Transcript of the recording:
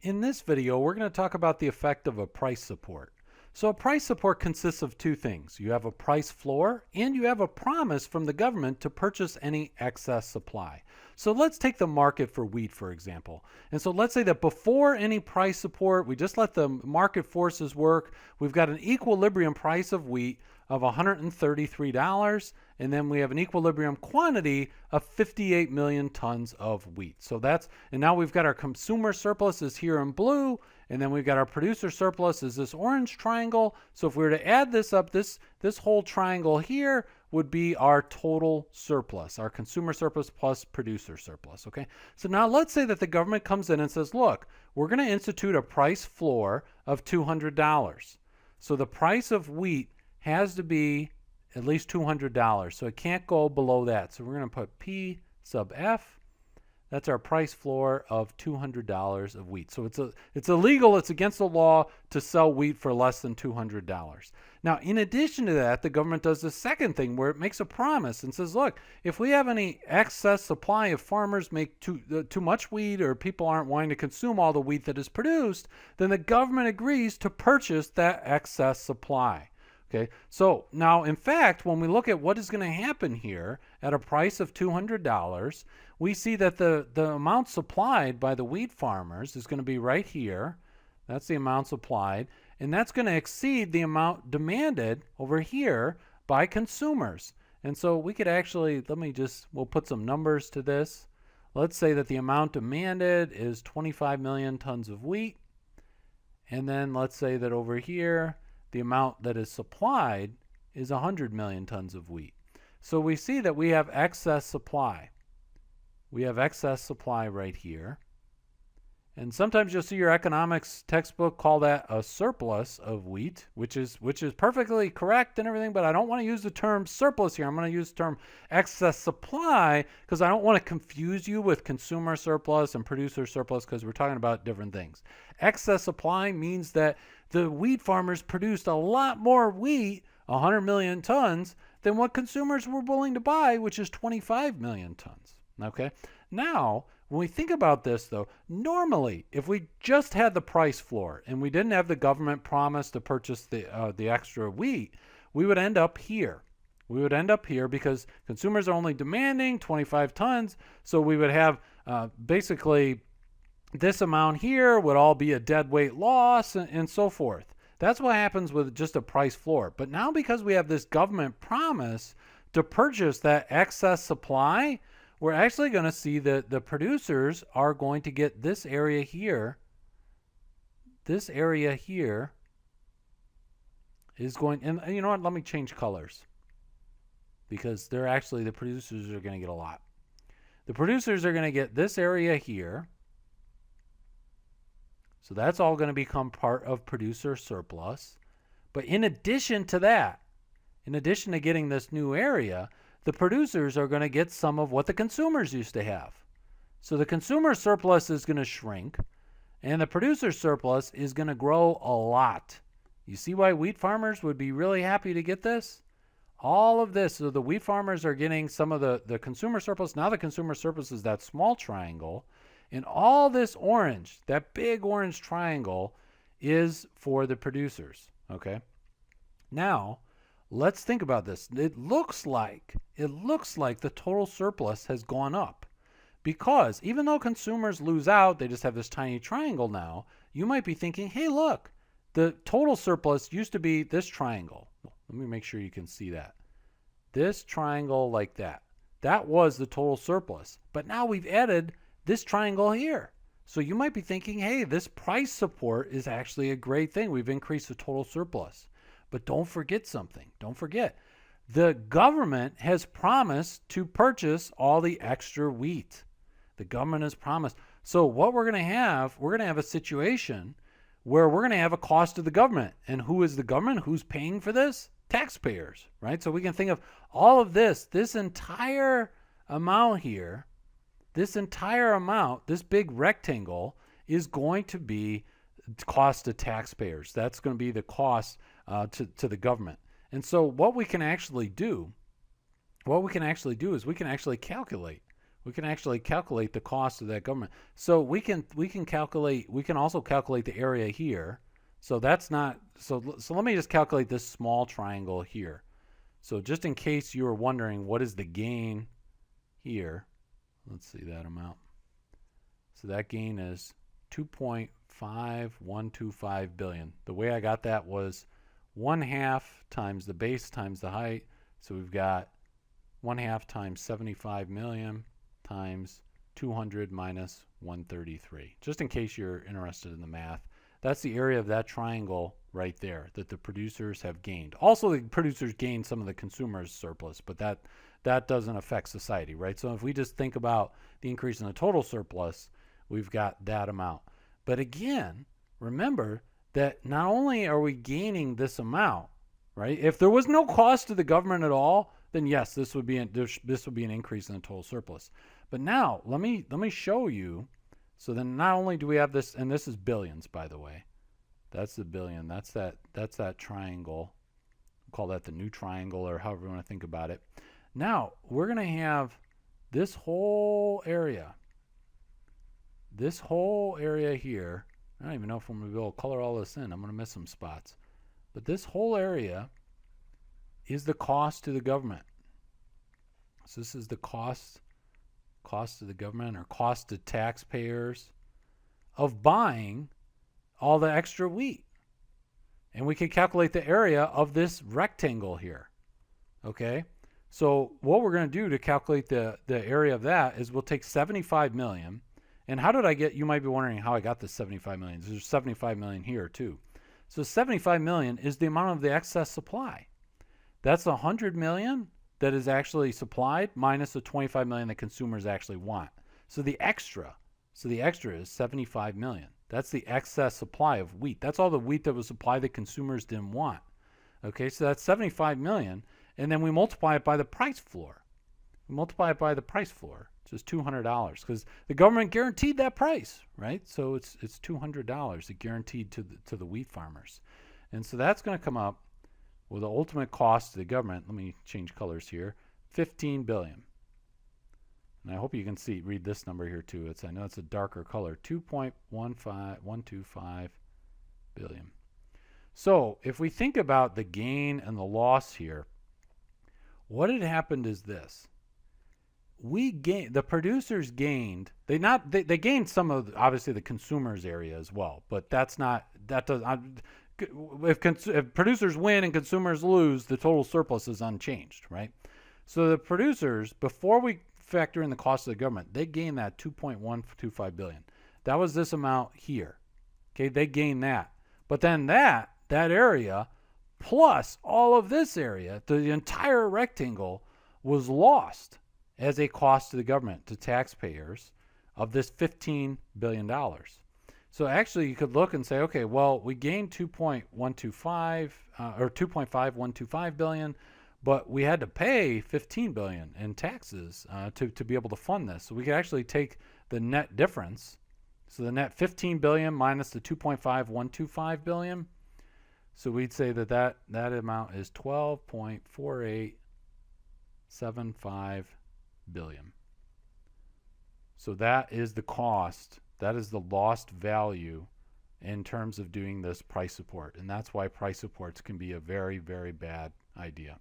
In this video, we're going to talk about the effect of a price support. So a price support consists of two things. You have a price floor and you have a promise from the government to purchase any excess supply. So let's take the market for wheat, for example. And so let's say that before any price support, we just let the market forces work. We've got an equilibrium price of wheat of $133, and then we have an equilibrium quantity of 58 million tons of wheat. So that's, and now we've got our consumer surplus is here in blue, and then we've got our producer surplus is this orange triangle. So if we were to add this up, this whole triangle here would be our total surplus, our consumer surplus plus producer surplus, okay? So now let's say that the government comes in and says, look, we're gonna institute a price floor of $200. So the price of wheat has to be at least $200. So it can't go below that. So we're going to put P sub F. That's our price floor of $200 of wheat. So it's illegal, it's against the law to sell wheat for less than $200. Now, in addition to that, the government does the second thing where it makes a promise and says, look, if we have any excess supply, if farmers make too much wheat or people aren't wanting to consume all the wheat that is produced, then the government agrees to purchase that excess supply. Okay, so now in fact, when we look at what is going to happen here at a price of $200, we see that the amount supplied by the wheat farmers is going to be right here. That's the amount supplied, and that's going to exceed the amount demanded over here by consumers. And so we could actually, we'll put some numbers to this. Let's say that the amount demanded is 25 million tons of wheat. And then let's say that over here, the amount that is supplied is 100 million tons of wheat. So we see that we have excess supply. We have excess supply right here. And sometimes you'll see your economics textbook call that a surplus of wheat, which is perfectly correct and everything, but I don't want to use the term surplus here. I'm going to use the term excess supply because I don't want to confuse you with consumer surplus and producer surplus because we're talking about different things. Excess supply means that the wheat farmers produced a lot more wheat, 100 million tons, than what consumers were willing to buy, which is 25 million tons. Okay? Now, when we think about this, though, normally, if we just had the price floor and we didn't have the government promise to purchase the extra wheat, we would end up here. We would end up here because consumers are only demanding 25 tons, so we would have basically this amount here would all be a deadweight loss and so forth. That's what happens with just a price floor. But now because we have this government promise to purchase that excess supply, we're actually going to see that the producers are going to get this area here. This area here is going, and you know what, let me change colors because they're actually, the producers are going to get a lot. The producers are going to get this area here. So that's all going to become part of producer surplus. But in addition to that, in addition to getting this new area, the producers are going to get some of what the consumers used to have. So the consumer surplus is going to shrink, and the producer surplus is going to grow a lot. You see why wheat farmers would be really happy to get this? All of this, so the wheat farmers are getting some of the consumer surplus. Now the consumer surplus is that small triangle, and all this orange, that big orange triangle, is for the producers, okay? Now, let's think about this. It looks like the total surplus has gone up because even though consumers lose out, they just have this tiny triangle now. You might be thinking, hey, look, the total surplus used to be this triangle. Let me make sure you can see that. This triangle like that. That was the total surplus. But now we've added this triangle here. So you might be thinking, hey, this price support is actually a great thing. We've increased the total surplus. But don't forget something. Don't forget. The government has promised to purchase all the extra wheat. The government has promised. So what we're going to have a situation where we're going to have a cost to the government. And who is the government? Who's paying for this? Taxpayers, right? So we can think of all of this entire amount here, this entire amount, this big rectangle is going to be cost to taxpayers. That's going to be the cost to the government. And so what we can actually do is we can actually calculate we can actually calculate the cost of that government. So we can also calculate the area here. So that's not, so let me just calculate this small triangle here. So just in case you were wondering what is the gain here, let's see that amount. So that gain is 2.5125 billion. The way I got that was 1/2 times the base times the height. So we've got 1/2 times 75 million times 200 minus 133. Just in case you're interested in the math, that's the area of that triangle right there that the producers have gained. Also, the producers gained some of the consumers' surplus, but that doesn't affect society, right? So if we just think about the increase in the total surplus, we've got that amount. But again, remember that not only are we gaining this amount, right? If there was no cost to the government at all, then yes, this would be an increase in the total surplus. But now let me show you. So then not only do we have this, and this is billions, by the way. That's the billion. That's that triangle. We'll call that the new triangle, or however you want to think about it. Now we're going to have this whole area. This whole area here. I don't even know if I'm going to be able to color all this in. I'm going to miss some spots. But this whole area is the cost to the government. So this is the cost to the government, or cost to taxpayers, of buying all the extra wheat. And we can calculate the area of this rectangle here. Okay? So what we're going to do to calculate the area of that is we'll take 75 million. And how did I get, you might be wondering how I got this 75 million. There's 75 million here too. So 75 million is the amount of the excess supply. That's 100 million that is actually supplied minus the 25 million that consumers actually want. So the extra is 75 million. That's the excess supply of wheat. That's all the wheat that was supplied that consumers didn't want. Okay, so that's 75 million, and then we multiply it by the price floor. We multiply it by the price floor, which is $200, because the government guaranteed that price, right? So it's $200 it guaranteed to the wheat farmers. And so that's going to come up with the ultimate cost to the government. Let me change colors here. 15 billion. And I hope you can read this number here too. I know it's a darker color. 2.125 billion. So if we think about the gain and the loss here, what had happened is this. The producers gained, they gained some of, obviously, the consumers area as well, but if producers win and consumers lose, the total surplus is unchanged, right? So the producers, before we factor in the cost of the government, they gained that 2.125 billion. That was this amount here. Okay, they gained that. But then that area plus all of this area, the entire rectangle, was lost as a cost to the government, to taxpayers, of this $15 billion. So actually you could look and say, okay, well, we gained 2.525 billion, but we had to pay 15 billion in taxes to be able to fund this. So we could actually take the net difference. So the net 15 billion minus the 2.5125 billion. So we'd say that amount is 12.4875 billion. So that is the cost. That is the lost value in terms of doing this price support. And that's why price supports can be a very, very bad idea.